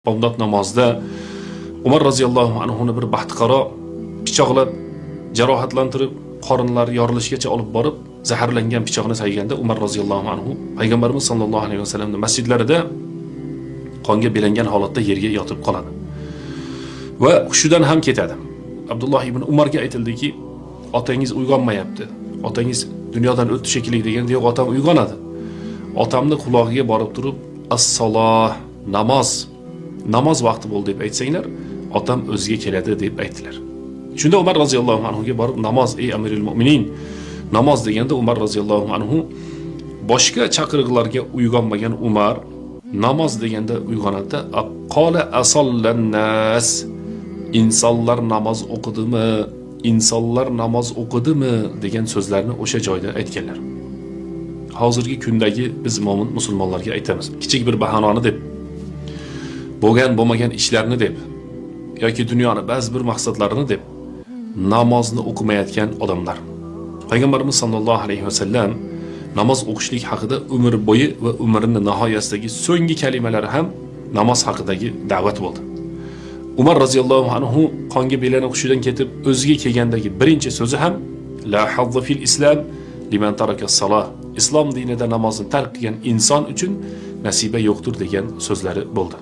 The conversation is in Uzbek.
Bomdod namozida Umar roziyallohu anhuni bir baxtiqaro pichoqlab, jarohatlantirib, qorinlari yorilishgacha olib borib, zaharlangan pichoqni sayganda Umar roziyallohu anhu payg'ambarimiz sollallohu alayhi vasallamning masjidlarida qonga belangan holatda yerga yotib qoladi. Va hushidan ham ketadi. Abdulloh ibn Umarga aytildiki, otangiz uyg'onmayapti. Otangiz dunyodan o'tdi shekilli deganda, yo'q, otam uyg'onadi. Otamni quloqiga borib turib, as-saloh, namoz vaqti bo'ldi deb aytsanglar, otam o'ziga keladi deb aytdilar. Shunda Umar roziyallohu anhuga borib, namoz, ey amirul mu'minin, namoz deganda Umar roziyallohu anhu boshqa chaqiriqlarga uyg'onmagan Umar namoz deganda uyg'onadi. Qala asallan nas, insonlar namoz o'qidimi? İnsanlar namoz o'qidimi degan so'zlarni o'sha joyda aytganlar. Hozirgi kundagi biz mo'min musulmonlarga aytamiz. Kichik bir bahonani deb, bo'lmagan ishlarni deb yoki dunyoni ba'zi bir maqsadlarini deb namozni o'qimayotgan odamlar. Payg'ambarimiz sollallohu alayhi vasallam namoz o'qishlik haqida umr bo'yi va umrining nihoyasidagi so'nggi kalimalari ham namoz haqidagi da'vat bo'ldi. Umar roziyallohu anhu qonga belanib hushidan ketib o'ziga kelgandagi birinchi so'zi ham la hazza fil islam liman taraka as-salah. Islom dinida namozni tark qilgan inson uchun nasiba yo'qdir degan so'zlari bo'ldi.